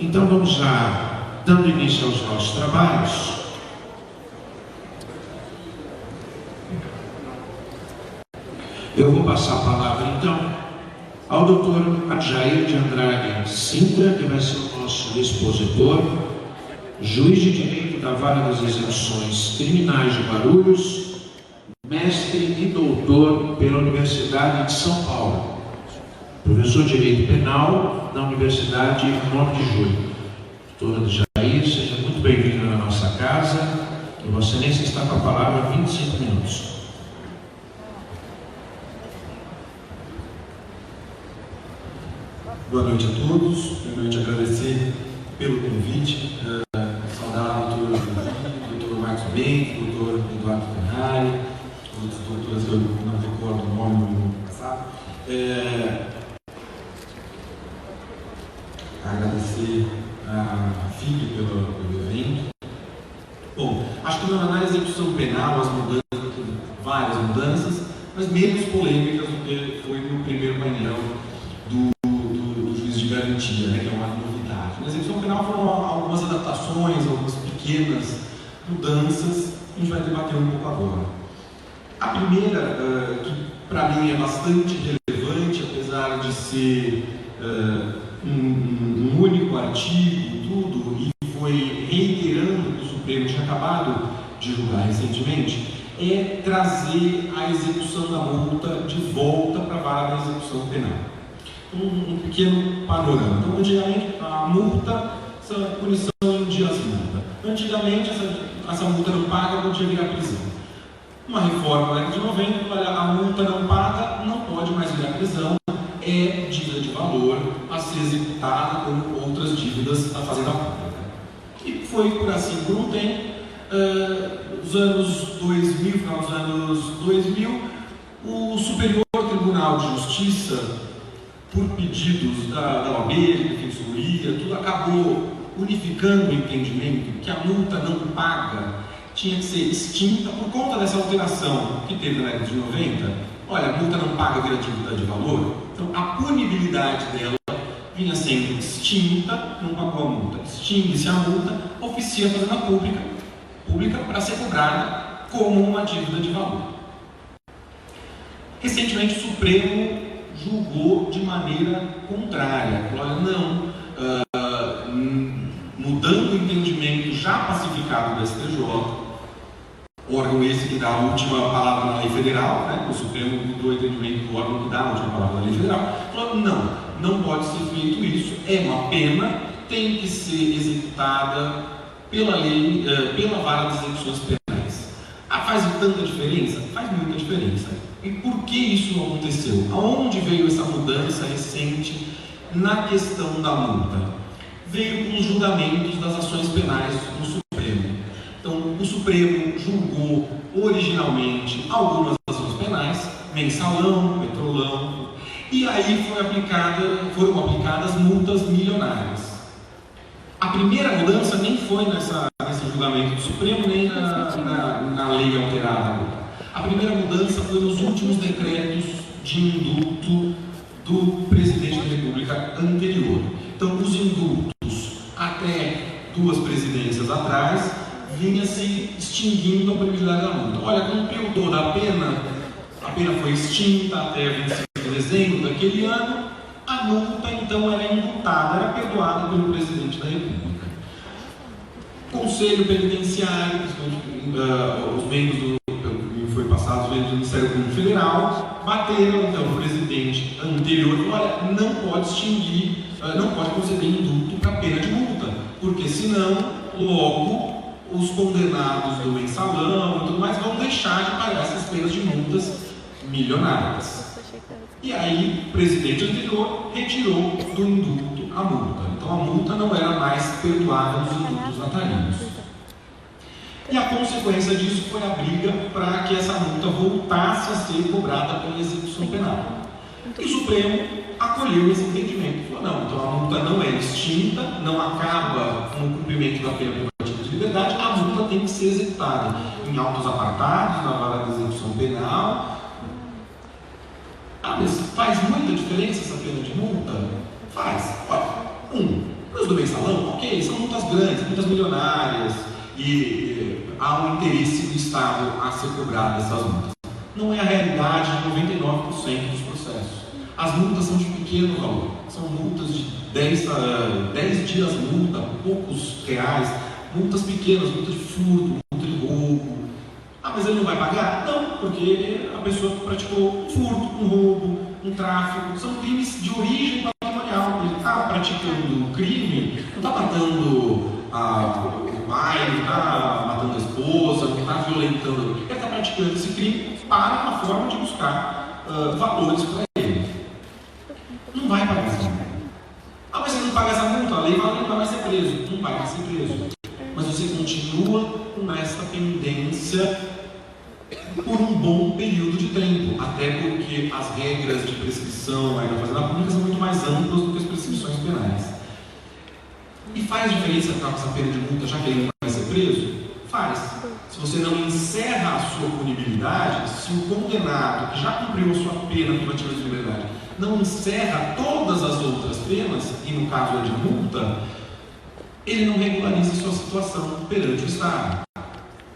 Então vamos já, dando início aos nossos trabalhos. Eu vou passar a palavra então ao Dr. Adjair de Andrade Sintra, que vai ser o nosso expositor, juiz de direito da Vara das Execuções Criminais de Guarulhos, mestre e doutor pela Universidade de São Paulo, professor de Direito Penal da Universidade 9 de Julho. Doutor Adjair, seja muito bem-vindo na nossa casa. E Vossa Excelência está com a palavra há 25 minutos. Boa noite a todos. Primeiramente agradecer pelo convite, saudar o doutor Marcos Mendes, o doutor Eduardo Ferrari, outros doutores que eu não recordo o nome no passado. Agradecer a FIB pelo evento. Bom, acho que na análise da execução penal, as mudanças, várias mudanças, mas menos polêmicas do que foi no primeiro painel do juiz de garantia, né, que é uma novidade. Na execução penal foram algumas adaptações, algumas pequenas mudanças, que a gente vai debater um pouco agora. A primeira, que para mim é bastante relevante, apesar de ser um único artigo, tudo, e foi reiterando o que o Supremo tinha acabado de julgar recentemente, é trazer a execução da multa de volta para a vara da execução penal. Um pequeno panorama. Então, antigamente, a multa, essa punição em dias multa. Antigamente, essa multa não paga, podia virar prisão. Uma reforma na década de 90, a multa não paga, não pode mais virar prisão, é dívida de valor a ser executada como outras dívidas da Fazenda Pública. E foi por assim por um tempo. Nos anos 2000, final dos anos 2000, o Superior Tribunal de Justiça, por pedidos da OAB, da Defensoria, tudo acabou unificando o entendimento que a multa não paga tinha que ser extinta por conta dessa alteração que teve na década de 90. Olha, a multa não paga vira dívida de valor, então a punibilidade dela vinha sendo extinta, não pagou a multa, extingue-se a multa, oficia a Fazenda Pública para ser cobrada como uma dívida de valor. Recentemente o Supremo julgou de maneira contrária, olha, não, mudando o entendimento já pacificado do STJ, órgão esse que dá a última palavra na lei federal, né? O Supremo mudou o entendimento do órgão que dá a última palavra na lei federal, falou, não pode ser feito isso, é uma pena, tem que ser executada pela lei, pela vara das execuções penais. Faz tanta diferença? Faz muita diferença. E por que isso aconteceu? Aonde veio essa mudança recente na questão da multa? Veio com os julgamentos das ações penais no Supremo. Então, o Supremo julgou originalmente algumas ações penais, mensalão, petrolão, e aí foram aplicadas multas milionárias. A primeira mudança nem foi nesse julgamento do Supremo, nem na lei alterada. A primeira mudança foi nos últimos decretos de indulto do presidente da República anterior. Então, os indultos, até 2 presidências atrás, vinha se extinguindo a punibilidade da multa. Olha, cumpriu toda a pena foi extinta até 25 de dezembro daquele ano, a multa então era imputada, era perdoada pelo presidente da República. Conselho Penitenciário, os membros foi passado os membros do Ministério Público Federal, bateram então o presidente anterior e olha, não pode extinguir, não pode conceder indulto para pena de multa, porque senão, logo, os condenados do mensalão e tudo mais vão deixar de pagar essas penas de multas milionárias. E aí, o presidente anterior retirou do indulto a multa. Então, a multa não era mais perdoada nos indultos natalinos. E a consequência disso foi a briga para que essa multa voltasse a ser cobrada pela execução penal. E o Supremo acolheu esse entendimento. Falou, não, então a multa não é extinta, não acaba com o cumprimento da pena privativa de liberdade, a multa tem que ser executada em autos apartados, na vara da execução penal. Mas faz muita diferença essa pena de multa? Faz. Olha, para os tudo bem, salão? Ok, são multas grandes, multas milionárias, e há um interesse do Estado a ser cobrado essas multas. Não é a realidade de 99% dos processos. As multas são de pequeno valor, são multas de 10 dias multa, poucos reais, multas pequenas, multa de furto, multa de roubo. Ah, mas ele não vai pagar? Não, porque a pessoa praticou um furto, um roubo, um tráfico, são crimes de origem patrimonial. Ele está praticando um crime, não está matando o pai, não está matando a esposa, não está violentando, ele está praticando esse crime para uma forma de buscar valores para ele. Não vai pagar essa multa. Ah, mas se ele não paga essa multa, a lei fala que ele não vai ser preso. Não vai ser preso. Mas você continua com essa pendência por um bom período de tempo, até porque as regras de prescrição aí na Fazenda Pública são muito mais amplas do que as prescrições penais. E faz diferença ficar com essa pena de multa, já que ele não vai ser preso? Faz. Se você não encerra a sua punibilidade, se o condenado que já cumpriu a sua pena privativa de liberdade não encerra todas as outras penas, e no caso é de multa, ele não regulariza sua situação perante o Estado.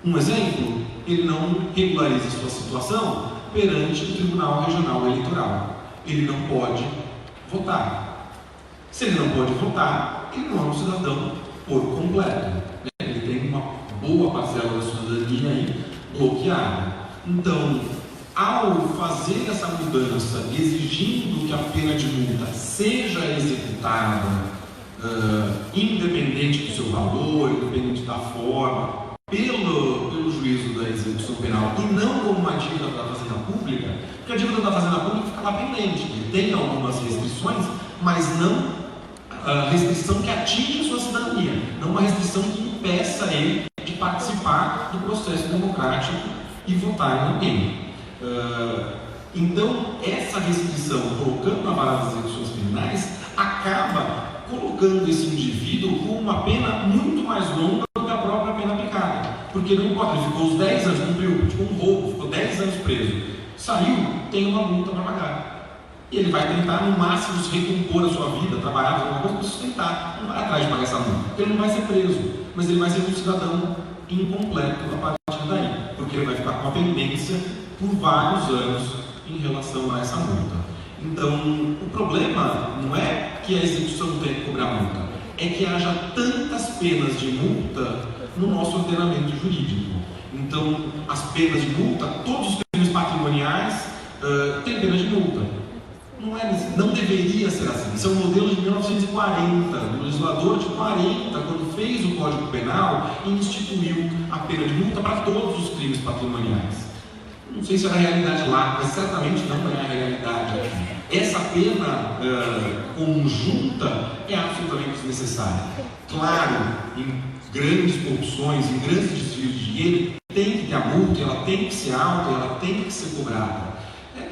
Um exemplo, ele não regulariza sua situação perante o Tribunal Regional Eleitoral. Ele não pode votar. Se ele não pode votar, ele não é um cidadão por completo. Ele tem uma boa parcela da cidadania aí bloqueada. Então, ao fazer essa mudança, exigindo que a pena de multa seja executada, independente do seu valor, independente da forma, pelo juízo da execução penal, e não como uma dívida da Fazenda Pública, porque a dívida da Fazenda Pública fica lá pendente, ele tem algumas restrições, mas não restrição que atinge a sua cidadania, não uma restrição que impeça ele de participar do processo democrático e votar em alguém. Então, essa restrição, colocando na vara das execuções criminais, acaba colocando esse indivíduo com uma pena muito mais longa do que a própria pena aplicada. Porque não importa, ele ficou os 10 anos, cumpriu, praticou um roubo, ficou 10 anos preso, saiu, tem uma multa para pagar. E ele vai tentar, no máximo, se recompor a sua vida, trabalhar, fazer alguma coisa para sustentar. Não vai atrás de pagar essa multa, porque ele não vai ser preso, mas ele vai ser um cidadão incompleto a partir daí, porque ele vai ficar com a pendência por vários anos em relação a essa multa. Então, o problema não é que a execução tenha que cobrar multa, é que haja tantas penas de multa no nosso ordenamento jurídico. Então, as penas de multa, todos os crimes patrimoniais têm pena de multa. Não deveria ser assim. Isso é um modelo de 1940, do legislador de 40, quando fez o Código Penal e instituiu a pena de multa para todos os crimes patrimoniais. Não sei se era a realidade lá, mas certamente não é a realidade aqui. Essa pena conjunta é absolutamente desnecessária. Claro, em grandes corrupções, em grandes desvios de dinheiro, tem que ter a multa, ela tem que ser alta, ela tem que ser cobrada.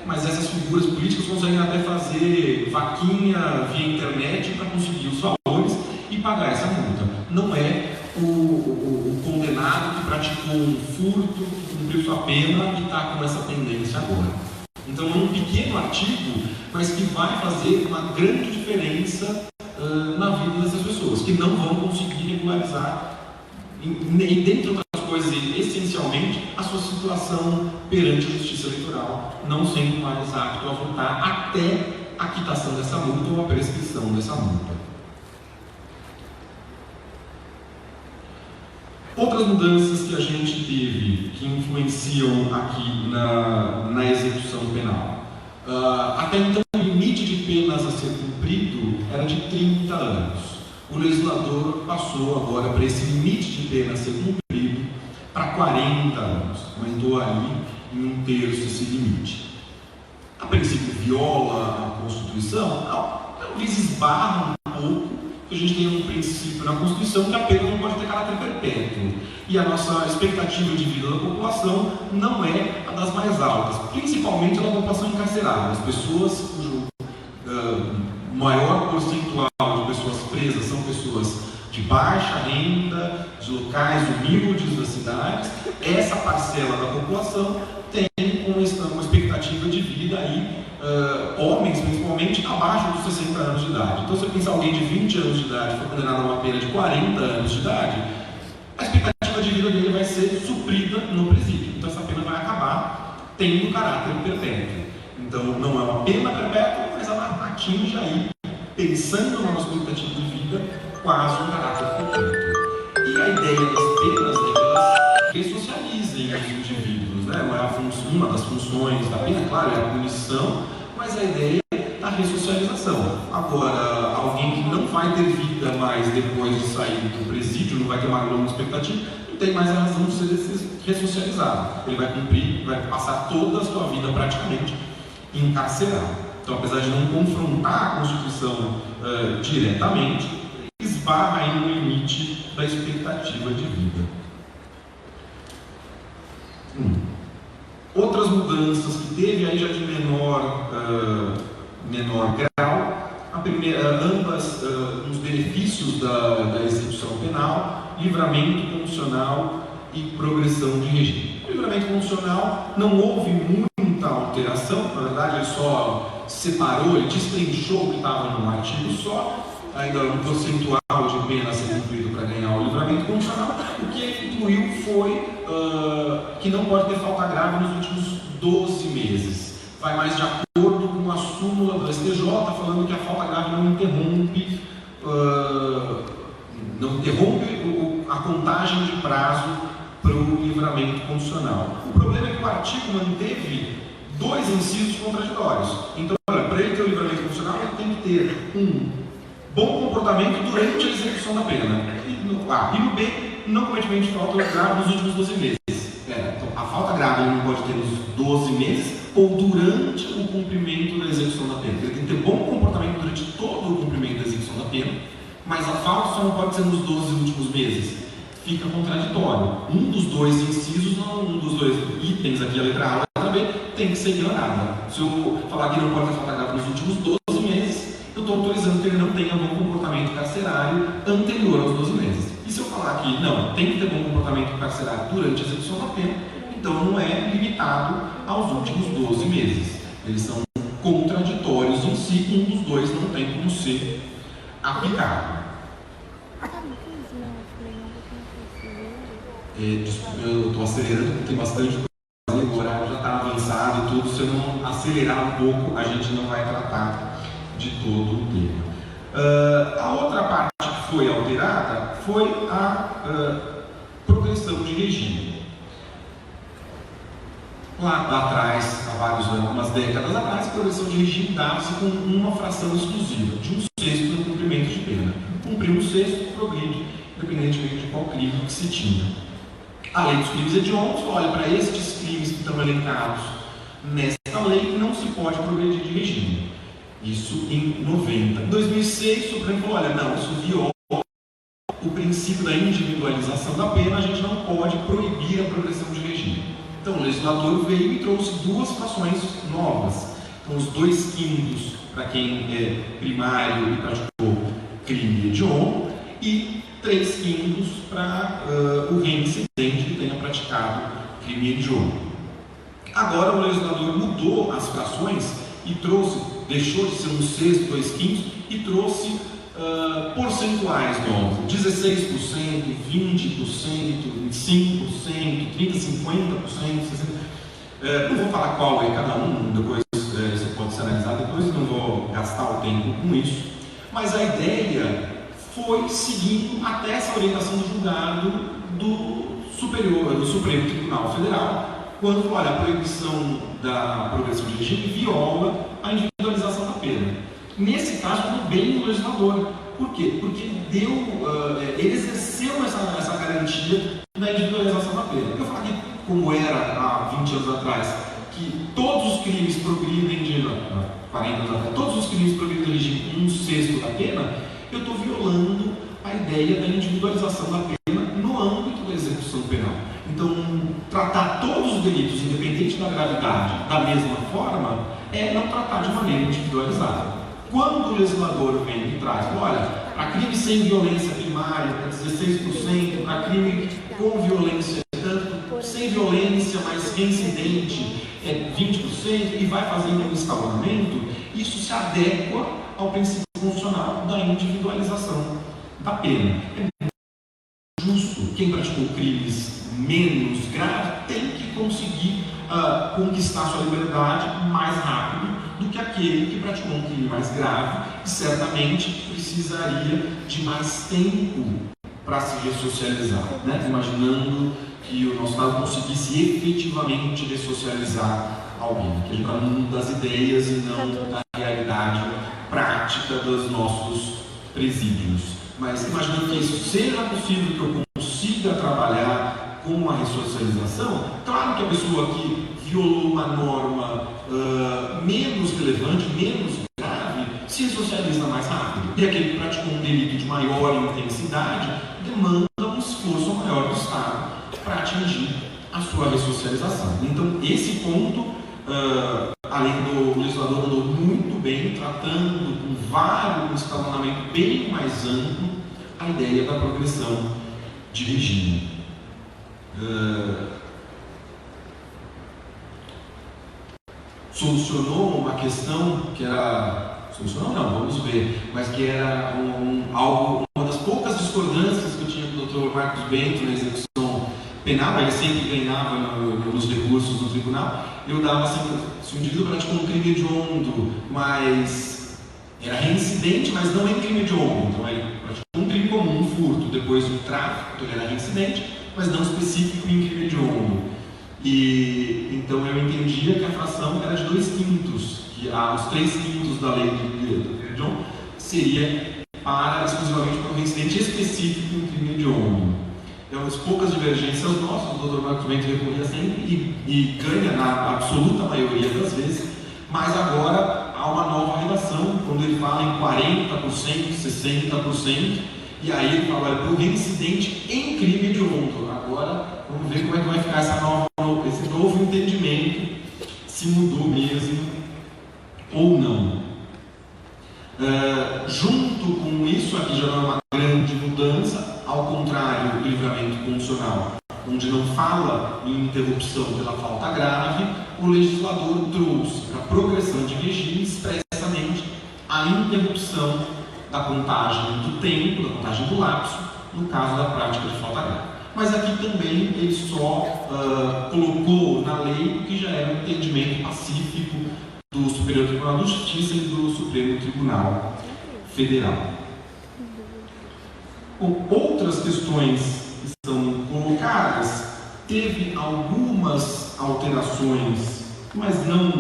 Mas essas figuras políticas conseguem até fazer vaquinha via internet para conseguir os valores e pagar essa multa. Não é o condenado que praticou um furto, que cumpriu sua pena e está com essa pendência agora. Então é um pequeno artigo, mas que vai fazer uma grande diferença na vida dessas pessoas, que não vão conseguir regularizar, e dentre outras coisas, essencialmente, a sua situação perante a justiça eleitoral, não sendo mais apto a votar até a quitação dessa multa ou a prescrição dessa multa. Outras mudanças que a gente teve, que influenciam aqui na execução penal. Até então, o limite de penas a ser cumprido era de 30 anos. O legislador passou agora para esse limite de pena a ser cumprido para 40 anos. Aumentou ali em 1/3 esse limite. A princípio, viola a Constituição? Não. Talvez esbarra um pouco, que a gente tem um princípio na Constituição que a pena não pode ter caráter perpétuo. E a nossa expectativa de vida da população não é a das mais altas, principalmente a da população encarcerada, as pessoas cujo maior percentual de pessoas presas são pessoas de baixa renda, de locais humildes das cidades. Essa parcela da população tem uma expectativa de vida aí homens, principalmente, abaixo dos 60 anos de idade. Então, se você pensar alguém de 20 anos de idade foi condenado a uma pena de 40 anos de idade, a expectativa de vida dele vai ser suprida no presídio. Então, essa pena vai acabar tendo caráter perpétuo. Então, não é uma pena perpétua, mas ela atinge aí, pensando na nossa expectativa de vida, quase um caráter perpétuo. E a ideia das penas é que elas ressocializem os indivíduos, né? Uma das funções da pena, claro, é a punição, mas a ideia é a ressocialização. Agora, alguém que não vai ter vida mais depois de sair do presídio, não vai ter uma longa expectativa, não tem mais a razão de ser ressocializado. Ele vai cumprir, vai passar toda a sua vida praticamente encarcerado. Então, apesar de não confrontar a Constituição diretamente, esbarra aí no limite da expectativa de vida. Outras mudanças que teve aí já de menor grau, a primeira, ambas nos benefícios da execução penal, livramento condicional e progressão de regime. O livramento condicional não houve muita alteração, na verdade ele só separou, ele destrinchou o que estava num artigo só, ainda um percentual de pena a ser cumprido para ganhar o livramento condicional. O que ele incluiu foi que não pode ter falta grave nos últimos 12 meses. Vai mais de acordo com a súmula do STJ, falando que a falta grave não interrompe a contagem de prazo para o livramento condicional. O problema é que o artigo manteve dois incisos contraditórios. Então, para ele ter o livramento condicional, ele tem que ter um bom comportamento durante a execução da pena. E no B, não cometimento de falta grave nos últimos 12 meses. Então, a falta grave ele não pode ter nos 12 meses ou durante o cumprimento da execução da pena. Ele tem que ter bom comportamento durante todo o cumprimento da execução da pena, mas a falta só não pode ser nos 12 últimos meses. Fica contraditório. Um dos dois incisos, um dos dois itens aqui, a letra A e a letra B, tem que ser ignorada. Se eu falar que não pode ter falta grave nos últimos 12 meses, eu estou autorizando que ele não tenha bom comportamento carcerário anterior aos 12 meses. E se eu falar que não, tem que ter bom comportamento carcerário durante a execução da pena, então não é limitado aos últimos 12 meses. Eles são contraditórios em si, um dos dois não tem como ser aplicado. Desculpa, eu estou acelerando porque tem bastante coisa, o horário já está avançado e tudo. Se eu não acelerar um pouco, a gente não vai tratar de todo o tema. A outra parte que foi alterada foi a progressão de regime. Lá atrás, há vários anos, umas décadas atrás, a progressão de regime dava-se com uma fração exclusiva, de 1/6 do cumprimento de pena. Cumprir 1/6 progride, independentemente de qual crime que se tinha. A lei dos crimes hediondos olha para estes crimes que estão elencados nesta lei, não se pode progredir de regime. Isso em 90. Em 2006, o Supremo falou, olha, não, isso viola o princípio da individualização da pena, a gente não pode proibir a progressão de regime. Então, o legislador veio e trouxe duas frações novas. Então, os 2/5 para quem é primário e praticou crime hediondo, e 3/5 para o reincidente que tenha praticado crime hediondo. Agora, o legislador mudou as frações e trouxe, deixou de ser 1/6, 2/5 e trouxe percentuais novos: 16%, 20%, 5%, 30%, 50%, 60%. Não vou falar qual é cada um, depois você pode se analisar depois, não vou gastar o tempo com isso. Mas a ideia foi seguindo até essa orientação do julgado do Supremo Tribunal Federal, quando falou, olha, a proibição da progressão de regime viola a individualização da pena. Nesse caso, tudo bem no legislador. Por quê? Porque ele exerceu essa garantia da individualização da pena. Eu falei, como era há 20 anos atrás, que todos os crimes progridem 40 anos atrás, todos os crimes progridem de regime 1/6 da pena, eu estou violando a ideia da individualização da pena no âmbito da execução penal. Então, tratar todos os delitos, independente da gravidade, da mesma forma, é não tratar de maneira individualizada. Quando o legislador vem e traz, olha, para crime sem violência primária, para 16%, para crime com violência, tanto sem violência, mas reincidente, é 20%, e vai fazendo um escalonamento. Isso se adequa ao princípio constitucional da individualização da pena. É justo, quem praticou crimes menos graves tem que conseguir conquistar sua liberdade mais rápido do que aquele que praticou um crime mais grave e certamente precisaria de mais tempo para se ressocializar, né? Imaginando que o nosso Estado conseguisse efetivamente ressocializar alguém, que ele está no mundo das ideias e não da realidade prática dos nossos presídios. Mas imaginando que isso seja possível, que eu consiga trabalhar com a ressocialização, claro que a pessoa que violou uma norma menos relevante, menos grave, se ressocializa mais rápido. E aquele que praticou um delito de maior intensidade demanda um esforço maior do Estado para atingir a sua ressocialização. Então, esse ponto, além do legislador andou muito bem, tratando com um escalonamento bem mais amplo, a ideia da progressão de regime. Solucionou uma questão que era... Solucionou não, vamos ver, mas que era uma das poucas discordâncias que eu tinha com o Dr. Marcos Bento na execução penal. Ele sempre ganhava nos recursos no tribunal. Eu dava sempre, se um indivíduo praticou um crime hediondo, mas era reincidente, mas não em crime hediondo. Então ele praticou um crime comum, um furto, depois um tráfico, então ele era reincidente, mas não específico em crime hediondo. E então eu entendia que a fração era de 2/5, que os 3/5 da lei do hediondo seria exclusivamente para um reincidente específico em crime hediondo. Então, as poucas divergências nossas, o Dr. Marcos Bento recorria sempre e ganha na absoluta maioria das vezes, mas agora há uma nova redação, quando ele fala em 40%, 60%, e aí ele fala para o reincidente em crime hediondo. Agora, vamos ver como é que vai ficar esse novo entendimento, se mudou mesmo ou não. Junto com isso, aqui já não é uma grande mudança, ao contrário do livramento constitucional, onde não fala em interrupção pela falta grave, o legislador trouxe para a progressão de regime expressamente a interrupção da contagem do tempo, da contagem do lapso, no caso da prática de falta grave. Mas aqui também ele só colocou na lei o que já era um entendimento pacífico do Superior Tribunal de Justiça e do Supremo Tribunal Federal. Bom, outras questões que são colocadas, teve algumas alterações, mas não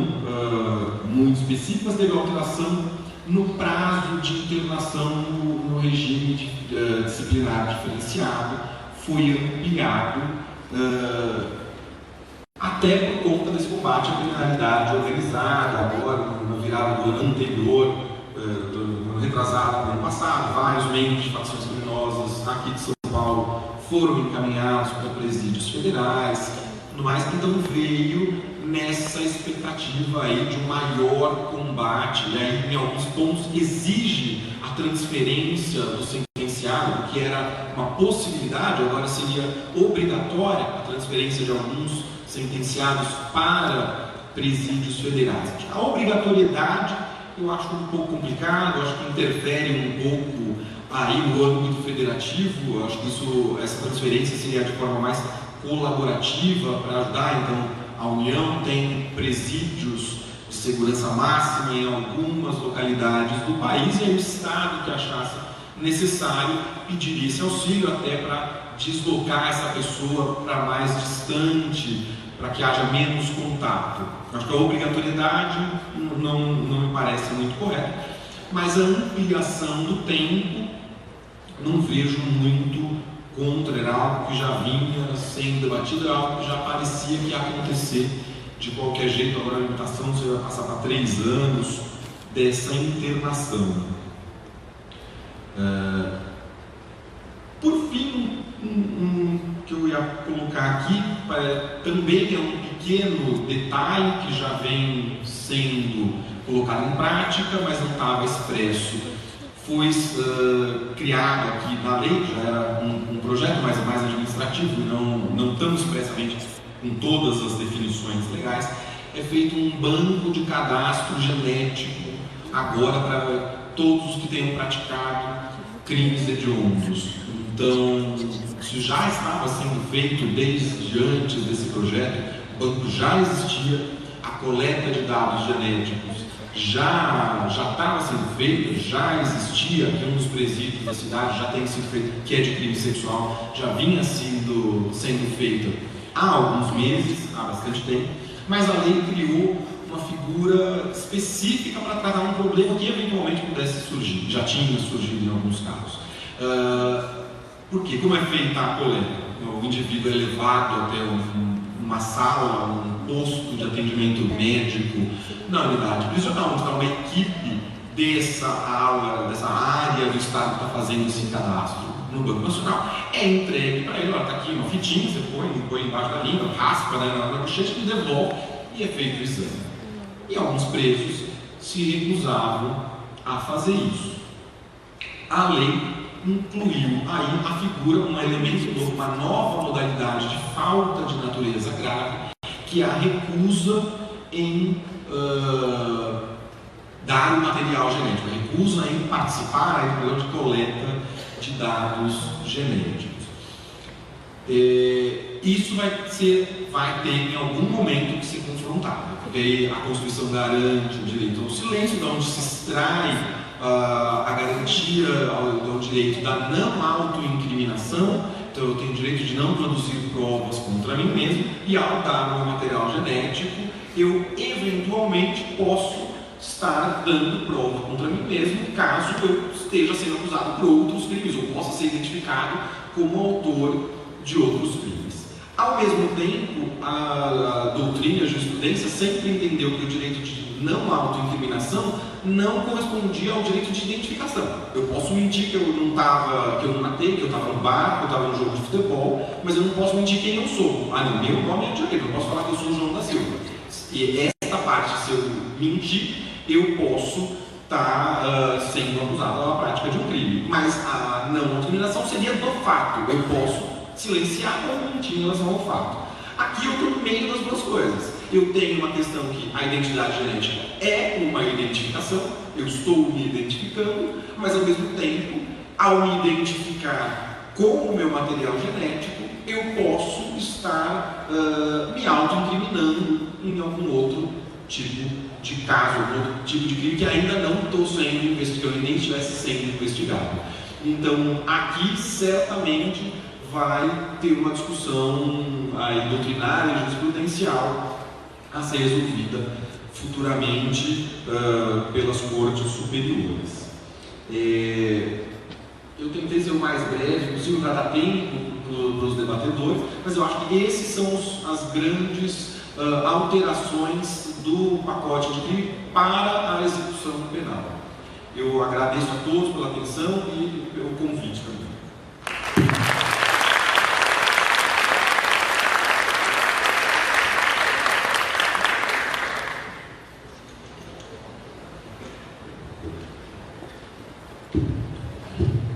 muito específicas. Teve alteração no prazo de internação no regime disciplinar diferenciado, foi ampliado até por conta desse combate à criminalidade organizada. Agora, na virada do ano anterior, do ano retrasado, do ano passado, vários membros de facções criminosas aqui de São Paulo foram encaminhados para presídios federais, tudo mais. Então veio nessa expectativa aí de um maior combate, e aí em alguns pontos exige a transferência do sentenciado, que era uma possibilidade, agora seria obrigatória a transferência de alguns sentenciados para presídios federais. A obrigatoriedade eu acho um pouco complicado, eu acho que interfere um pouco aí no âmbito federativo. Eu acho que essa transferência seria de forma mais colaborativa para ajudar. Então a União tem presídios de segurança máxima em algumas localidades do país, e aí o Estado que achasse necessário pediria esse auxílio até para deslocar essa pessoa para mais distante, para que haja menos contato. Acho que a obrigatoriedade não me parece muito correta, mas a ampliação do tempo não vejo muito contra. Era algo que já vinha sendo debatido, era algo que já parecia que ia acontecer de qualquer jeito. Agora a limitação vai passar para 3 anos dessa internação. Por fim, que eu ia colocar aqui, também é um pequeno detalhe que já vem sendo colocado em prática, mas não estava expresso. Foi criado aqui na lei, já era um projeto mais administrativo, não tão expressamente com todas as definições legais, é feito um banco de cadastro genético agora para todos os que tenham praticado crimes hediondos. Então, isso já estava sendo feito desde antes desse projeto, o banco já existia, a coleta de dados genéticos já estava sendo feita, já existia, aqui um dos presídios da cidade já tem sido feito, que é de crime sexual, já vinha sendo feita há alguns meses, há bastante tempo, mas a lei criou uma figura específica para tratar um problema que eventualmente pudesse surgir, já tinha surgido em alguns casos. Porque como é feita a coleta? O indivíduo é levado até uma sala, um posto de atendimento médico na unidade prisional, onde está uma equipe dessa área do Estado que está fazendo esse cadastro no Banco Nacional, é entregue para ele, olha, está aqui uma fitinha, você põe embaixo da língua, raspa na bochecha e devolve, e é feito o exame. E alguns presos se recusavam a fazer isso. A lei incluiu aí a figura, um elemento novo, uma nova modalidade de falta de natureza grave, que é a recusa em dar o material genético, a recusa em participar do programa de coleta de dados genéticos. Isso vai ter em algum momento que ser confrontado, porque a Constituição garante o direito ao silêncio, de onde se extrai a garantia ao direito da não autoincriminação. Então eu tenho o direito de não produzir provas contra mim mesmo, e ao dar o meu material genético, eu eventualmente posso estar dando prova contra mim mesmo, caso eu esteja sendo acusado por outros crimes, ou possa ser identificado como autor de outros crimes. Ao mesmo tempo, a doutrina e a jurisprudência sempre entendeu que o direito de não autoincriminação não correspondia ao direito de identificação. Eu posso mentir que eu não matei, que eu estava no bar, que eu estava no jogo de futebol, mas eu não posso mentir quem eu sou. Não, meu nome é direito, eu não posso falar que eu sou o João da Silva. E essa parte, se eu mentir, eu posso estar sendo acusado da prática de um crime. Mas a não autoincriminação seria do fato. Eu posso silenciar ou mentir em relação ao fato. Aqui eu estou no meio das duas coisas. Eu tenho uma questão que a identidade genética é uma identificação, eu estou me identificando, mas ao mesmo tempo, ao me identificar com o meu material genético, eu posso estar me auto-incriminando em algum outro tipo de caso, algum outro tipo de crime que ainda não estou sendo investigado, nem estivesse sendo investigado. Então, aqui certamente vai ter uma discussão aí doutrinária e jurisprudencial a ser resolvida futuramente pelas cortes superiores. Eu tentei ser o mais breve possível para dar tempo para os debatedores, mas eu acho que esses são as grandes alterações do pacote de crime para a execução penal. Eu agradeço a todos pela atenção e pelo convite também.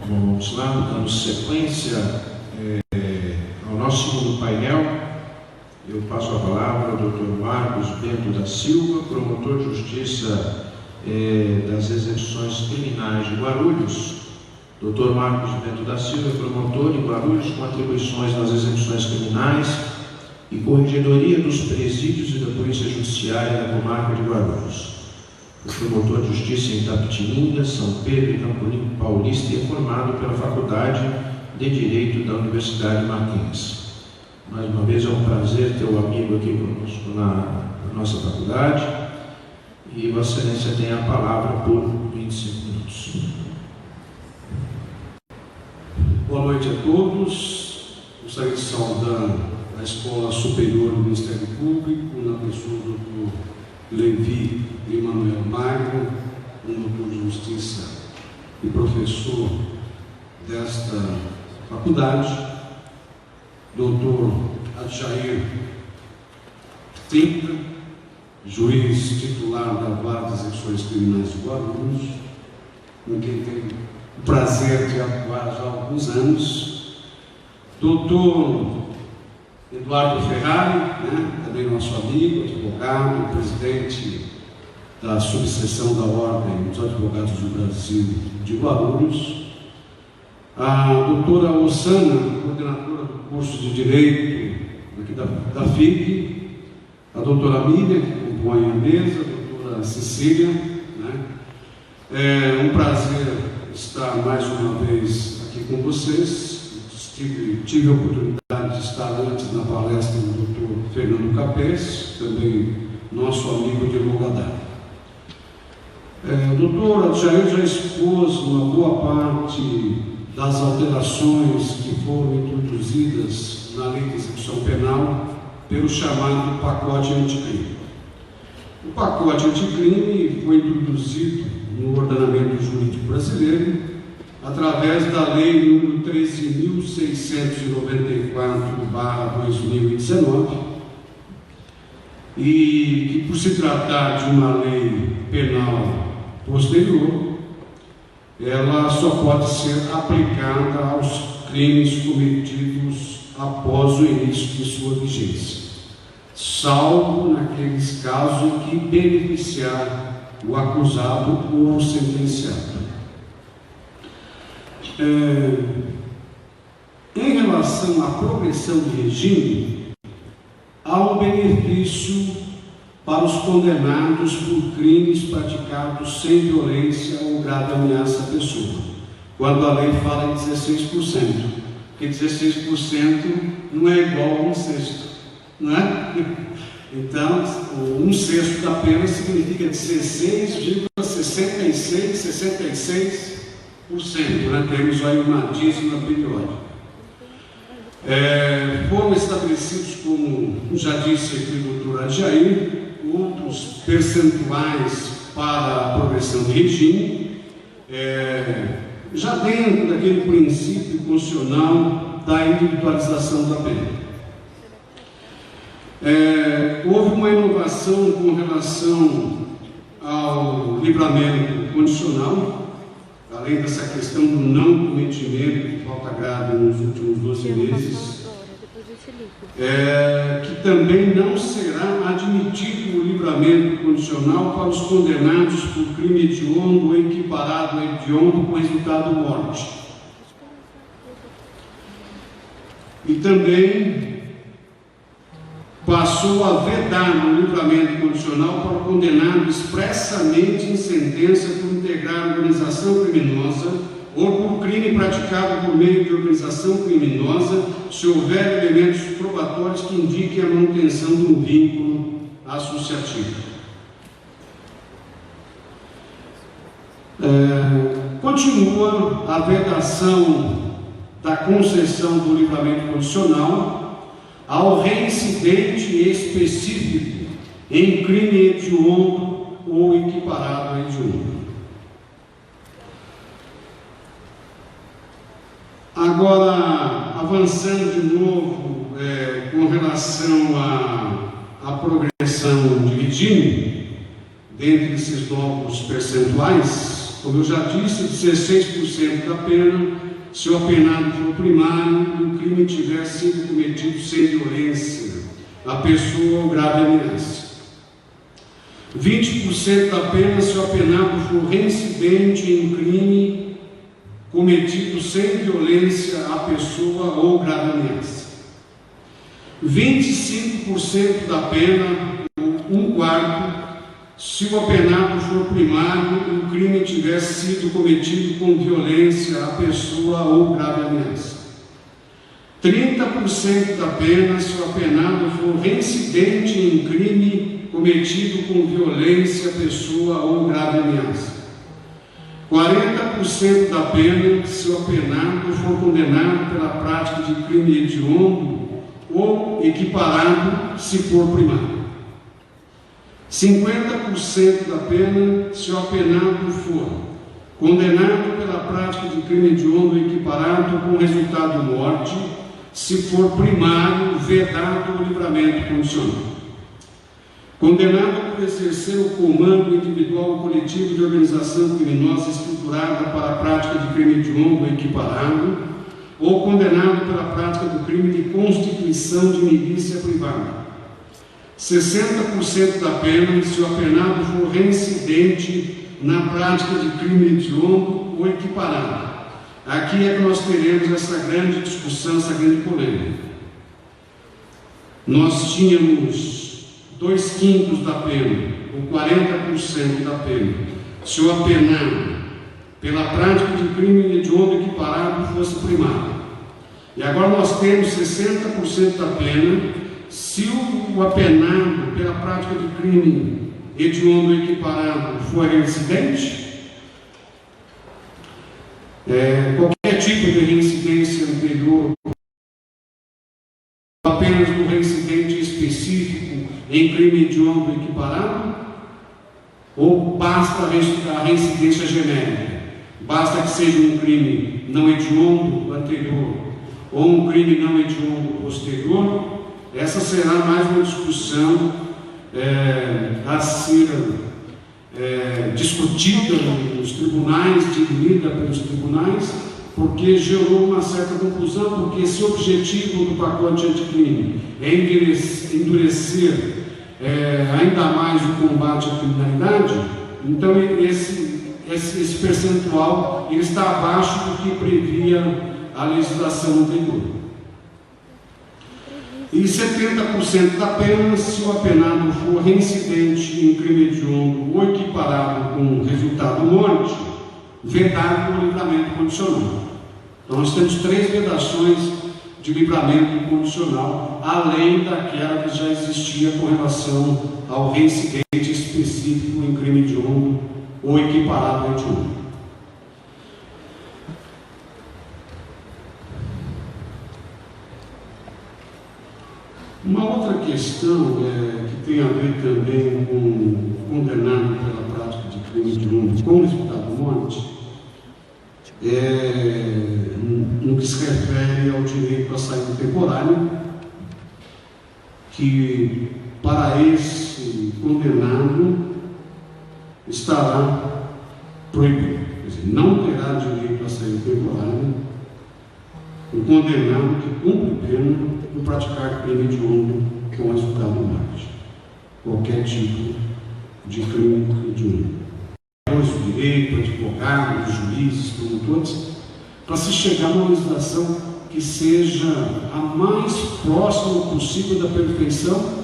Vamos lá, dando sequência ao nosso segundo painel. Eu passo a palavra ao Dr. Marcos Bento da Silva, promotor de justiça das execuções criminais de Guarulhos. Dr. Marcos Bento da Silva é promotor em Guarulhos com atribuições nas execuções criminais e corregedoria dos presídios e da Polícia Judiciária da comarca de Guarulhos. O promotor de justiça em Itapetininga, São Pedro e Campo Paulista e é formado pela Faculdade de Direito da Universidade Mackenzie. Mais uma vez é um prazer ter o amigo aqui conosco na nossa faculdade, e Vossa Excelência tem a palavra por 25 minutos. Boa noite a todos. Gostaria de saudar a Escola Superior do Ministério Público, na pessoa do Dr. Levi Emanuel Magno, doutor de Justiça e professor desta faculdade, doutor Adjair Trinta, juiz titular da Vara das Execuções Criminais de Guarulhos, com quem tenho o prazer de atuar já há alguns anos, doutor Eduardo Ferrari, né, também nosso amigo, advogado, presidente da subseção da Ordem dos Advogados do Brasil de Guarulhos, a doutora Osana, coordenadora do curso de Direito aqui da FIC, a doutora Miriam, que compõe a mesa, a doutora Cecília, né? É um prazer estar mais uma vez aqui com vocês. Tive a oportunidade de estar antes na palestra do Dr. Fernando Capes, também nosso amigo de longa data. O doutor Adjair já expôs uma boa parte das alterações que foram introduzidas na Lei de Execução Penal pelo chamado pacote anticrime. O pacote anticrime foi introduzido no ordenamento jurídico brasileiro através da Lei número 13.694/2019, e que, por se tratar de uma lei penal posterior, ela só pode ser aplicada aos crimes cometidos após o início de sua vigência, salvo naqueles casos em que beneficiar o acusado ou o sentenciado. Em relação à progressão de regime, há um benefício para os condenados por crimes praticados sem violência ou grave ameaça à pessoa, quando a lei fala em 16%, porque 16% não é igual a 1/6, não é? Então, 1/6 da pena significa 16,66%, né? Temos aí uma dízima periódica. Foram estabelecidos, como já disse aqui o doutor Adjair, outros percentuais para a progressão de regime, já dentro daquele princípio constitucional da individualização da pena. Houve uma inovação com relação ao livramento condicional, além dessa questão do não cometimento de falta grave nos últimos 12 meses, que também não será admitido o livramento condicional para os condenados por crime hediondo ou equiparado a hediondo com resultado morte. E também passou a vedar no livramento condicional para o condenado expressamente em sentença por integrar organização criminosa ou por crime praticado por meio de organização criminosa, se houver elementos probatórios que indiquem a manutenção de um vínculo associativo. Continua a vedação da concessão do livramento condicional ao reincidente específico em crime hediondo ou equiparado a hediondo. Agora, avançando de novo com relação à progressão de regime, dentre esses novos percentuais, como eu já disse, 16% da pena se o apenado for primário e o crime tiver sido cometido sem violência à pessoa ou grave ameaça. 20% da pena se o apenado for reincidente em crime cometido sem violência à pessoa ou grave ameaça. 25% da pena, ou 1/4, se o apenado for primário e o crime tiver sido cometido com violência à pessoa ou grave ameaça. 30% da pena se o apenado for reincidente em crime cometido com violência à pessoa ou grave ameaça. 40% da pena se o apenado for condenado pela prática de crime hediondo ou equiparado se for primário. 50% da pena se o apenado for condenado pela prática de crime hediondo ou equiparado com resultado morte, se for primário, vedado o livramento condicional. Condenado por exercer o comando individual ou coletivo de organização criminosa estruturada para a prática de crime hediondo ou equiparado, ou condenado pela prática do crime de constituição de milícia privada. 60% da pena se o apenado for reincidente na prática de crime hediondo ou equiparado. Aqui é que nós teremos essa grande discussão, essa grande polêmica. Nós tínhamos 2/5 da pena, ou 40% da pena, se o apenado pela prática de crime hediondo equiparado fosse primado. E agora nós temos 60% da pena se o apenado pela prática de crime hediondo equiparado for reincidente. Qualquer tipo de reincidência anterior, apenas do reincidente específico em crime hediondo equiparado, ou basta a reincidência genérica? Basta que seja um crime não hediondo anterior ou um crime não hediondo posterior? Essa será mais uma discussão a ser discutida nos tribunais, dirimida pelos tribunais, porque gerou uma certa confusão, porque esse objetivo do pacote anticrime é endurecer ainda mais o combate à criminalidade. Então esse percentual ele está abaixo do que previa a legislação anterior. E 70% da pena se o apenado for reincidente em crime hediondo ou equiparado com resultado morte, vedado por livramento condicional. Então nós temos 3 vedações de livramento condicional, além daquela que já existia com relação ao reincidente específico em crime hediondo ou equiparado ao hediondo. Uma outra questão que tem a ver também com o condenado pela prática de crime hediondo com resultado morte, no que se refere ao direito à saída temporária, que para esse condenado estará proibido. Quer dizer, não terá direito à saída temporária o condenado que cumpre pena por praticar crime hediondo com resultado morte. Qualquer tipo de crime hediondo. O direito, advogados, juízes, promotores, para se chegar a uma legislação que seja a mais próxima possível da perfeição,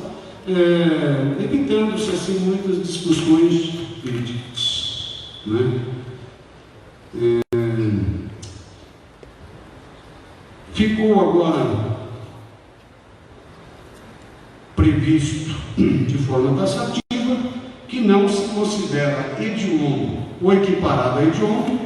evitando-se assim muitas discussões jurídicas, né? Ficou agora previsto de forma taxativa que não se considera hediondo ou equiparado a hediondo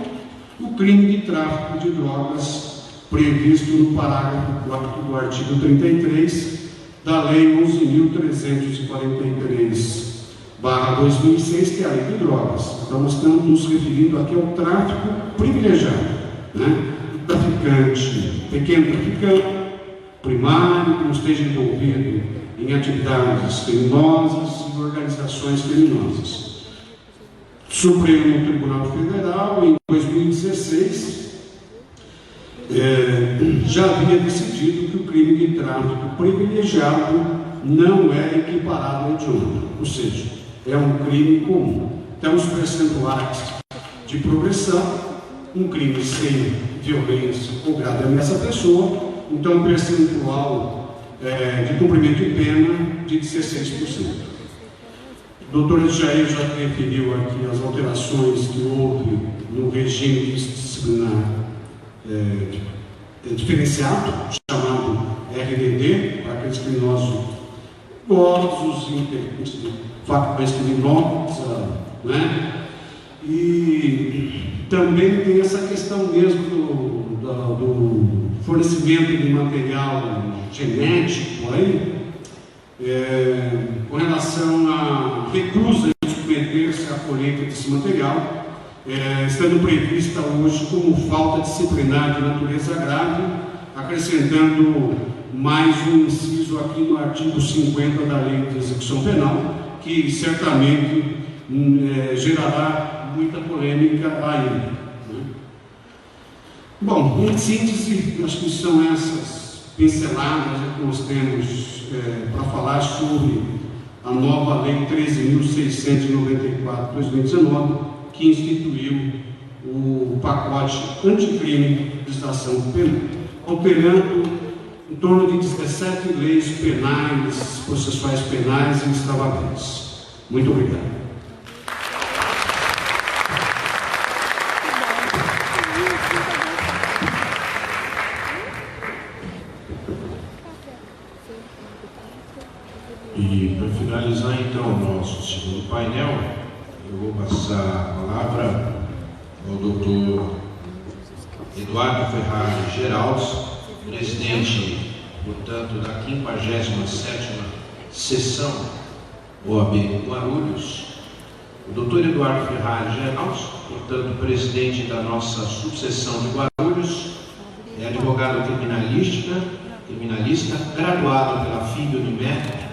o crime de tráfico de drogas previsto no parágrafo 4º do artigo 33 da Lei 11.343/2006, que é a Lei de Drogas. Então nós estamos nos referindo aqui ao tráfico privilegiado, né? Traficante, pequeno traficante, primário, que não esteja envolvido em atividades criminosas e organizações criminosas. Supremo Tribunal Federal, em 2016, já havia decidido que o crime de tráfico privilegiado não é equiparado ao hediondo, ou seja, é um crime comum. Então, os percentuais de progressão, um crime sem violência ou grave ameaça à pessoa, então um percentual de cumprimento de pena de 16%. O doutor Jair já referiu aqui as alterações que houve no regime disciplinar diferenciado, chamado RDD, para aqueles criminosos dolosos, factos criminosos, né? E também tem essa questão mesmo do fornecimento de material genético aí, com relação à recusa de submeter-se à colheita desse material, estando prevista hoje como falta disciplinar de natureza grave, acrescentando mais um inciso aqui no artigo 50 da Lei de Execução Penal, que certamente gerará muita polêmica ainda, né? Bom, em síntese, acho que são essas pinceladas que nós temos para falar sobre a nova Lei 13.694/2019, que instituiu o pacote anticrime de legislação penal, alterando em torno de 17 leis penais, processuais penais e extravagantes. Muito obrigado. E para finalizar então o nosso segundo painel, eu vou passar a palavra ao Dr. Eduardo Ferrari Geraldes, presidente, portanto, da 57ª sessão OAB Guarulhos. O Dr. Eduardo Ferrari Geraldes, portanto, presidente da nossa subseção de Guarulhos, é advogado criminalista, graduado pela FIB-UNIMED,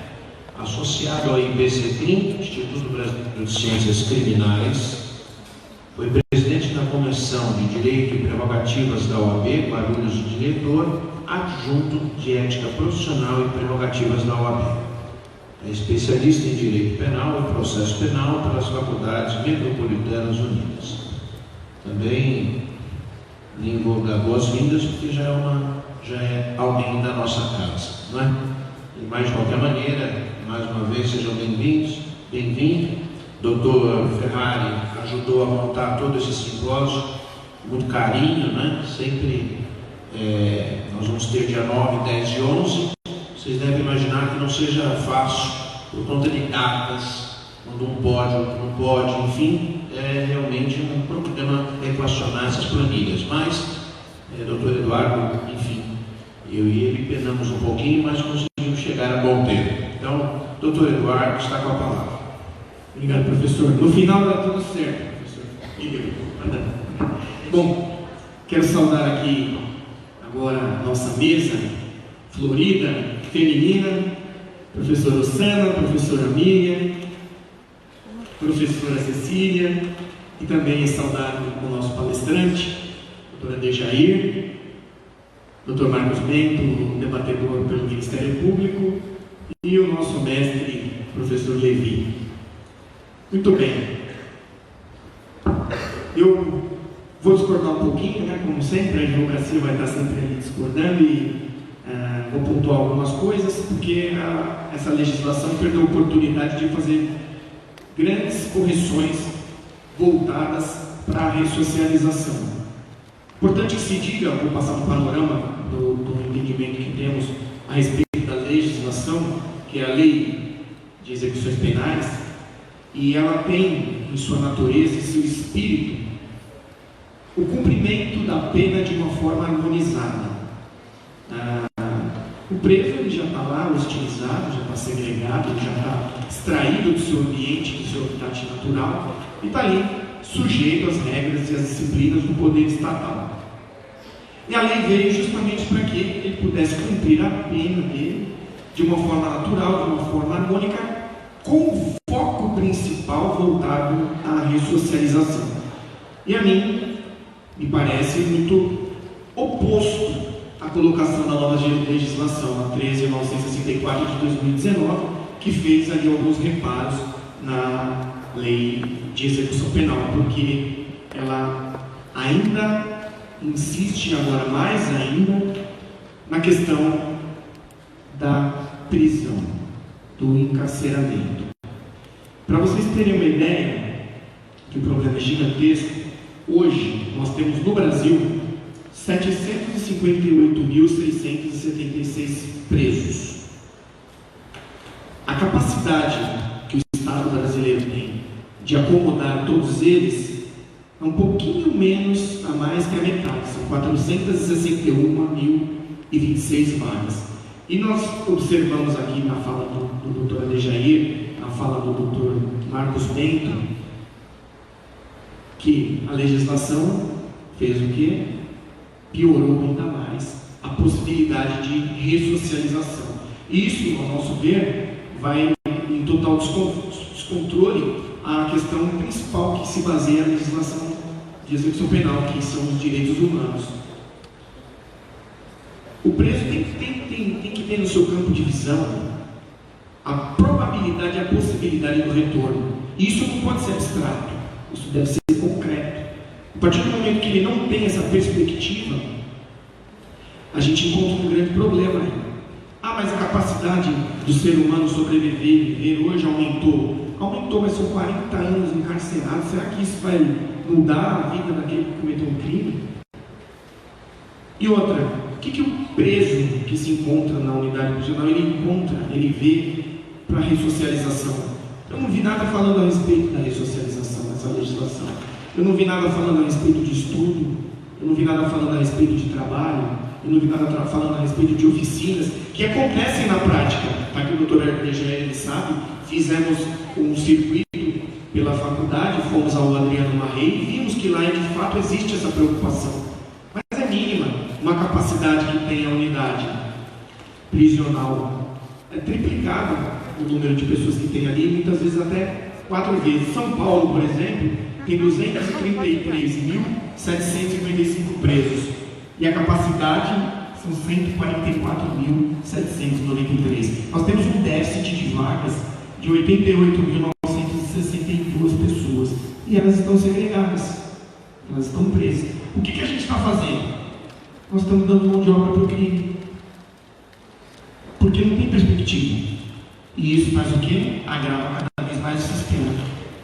associado ao IBCCRIM, Instituto Brasileiro de Ciências Criminais, foi presidente da Comissão de Direito e Prerrogativas da OAB, Guarulhos, diretor adjunto de Ética Profissional e Prerrogativas da OAB. É especialista em Direito Penal e Processo Penal pelas Faculdades Metropolitanas Unidas. Também lhe vou dar boas-vindas, porque já é alguém da nossa casa, não é? E, mas, de qualquer maneira, mais uma vez, sejam bem-vindos, bem-vindo. Dr. Ferrari ajudou a montar todo esse simpósio, muito carinho, né? Sempre, nós vamos ter dia 9, 10 e 11. Vocês devem imaginar que não seja fácil, por conta de datas, quando um pode, outro não pode, enfim, é realmente um problema equacionar essas planilhas. Mas, Dr. Eduardo, enfim, eu e ele penamos um pouquinho, mas conseguimos chegar a bom termo. Então, Dr. Eduardo está com a palavra. Obrigado, professor. No final dá tudo certo, professor. Bom, quero saudar aqui agora a nossa mesa florida, feminina, professora Osana, professora Miriam, professora Cecília, e também saudar o nosso palestrante, doutora Dejair, doutor Marcos Bento, debatedor pelo Ministério Público, e o nosso mestre, professor Levi. Muito bem. Eu vou discordar um pouquinho, né? Como sempre, a advocacia vai estar sempre ali discordando e vou pontuar algumas coisas, porque essa legislação perdeu a oportunidade de fazer grandes correções voltadas para a ressocialização. Importante que se diga, vou passar um panorama do entendimento que temos a respeito da legislação, que é a Lei de Execuções Penais, e ela tem em sua natureza e seu espírito o cumprimento da pena de uma forma harmonizada. O preso ele já está lá hostilizado, já está segregado, já está extraído do seu ambiente, do seu habitat natural, e está ali sujeito às regras e às disciplinas do poder estatal. E a lei veio justamente para que ele pudesse cumprir a pena dele de uma forma natural, de uma forma harmônica, com o foco principal voltado à ressocialização. E a mim, me parece muito oposto à colocação da nova legislação, a 13.964 de 2019, que fez ali alguns reparos na lei de execução penal, porque ela ainda insiste, agora mais ainda, na questão da prisão, do encarceramento. Para vocês terem uma ideia, que o problema é gigantesco, hoje nós temos no Brasil 758.676 presos. A capacidade que o Estado brasileiro tem de acomodar todos eles é um pouquinho menos a mais que a metade, são 461.026 vagas. E nós observamos aqui na fala do Dr. Adejair, na fala do Dr. Marcos Bento, que a legislação fez o quê? Piorou ainda mais a possibilidade de ressocialização. Isso, ao nosso ver, vai em total descontrole a questão principal que se baseia na legislação de execução penal, que são os direitos humanos. O preso tem que ter no seu campo de visão a probabilidade e a possibilidade do retorno. E isso não pode ser abstrato, isso deve ser concreto. A partir do momento que ele não tem essa perspectiva, a gente encontra um grande problema aí. Mas a capacidade do ser humano sobreviver e viver hoje aumentou. Aumentou, mas são 40 anos encarcerados. Será que isso vai mudar a vida daquele que cometeu um crime? E outra, o que o preso que se encontra na unidade prisional, ele vê para a ressocialização? Eu não vi nada falando a respeito da ressocialização nessa legislação. Eu não vi nada falando a respeito de estudo. Eu não vi nada falando a respeito de trabalho. Eu não vi nada falando a respeito de oficinas que acontecem na prática. Tá? Que o doutor Argel sabe, fizemos um circuito pela faculdade, fomos ao Adriano Marrei e vimos que lá de fato existe essa preocupação. Mas é mínima. Uma capacidade que tem a unidade prisional é triplicado o número de pessoas que tem ali, muitas vezes até 4 vezes. São Paulo, por exemplo, tem 233.755 presos e a capacidade são 144.793. Nós temos um déficit de vagas de 88.962 pessoas e elas estão segregadas, elas estão presas. O que a gente está fazendo? Nós estamos dando mão de obra para o crime, porque não tem perspectiva. E isso faz o quê? Agrava cada vez mais o sistema.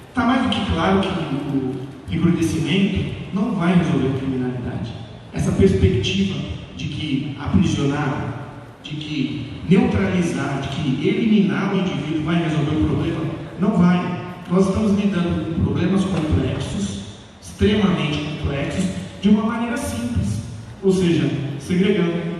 Está mais do que claro que o recrudescimento não vai resolver a criminalidade. Essa perspectiva de que aprisionar, de que neutralizar, de que eliminar o indivíduo vai resolver o problema, não vai. Nós estamos lidando com problemas complexos, extremamente complexos, de uma maneira simples, ou seja, segregando.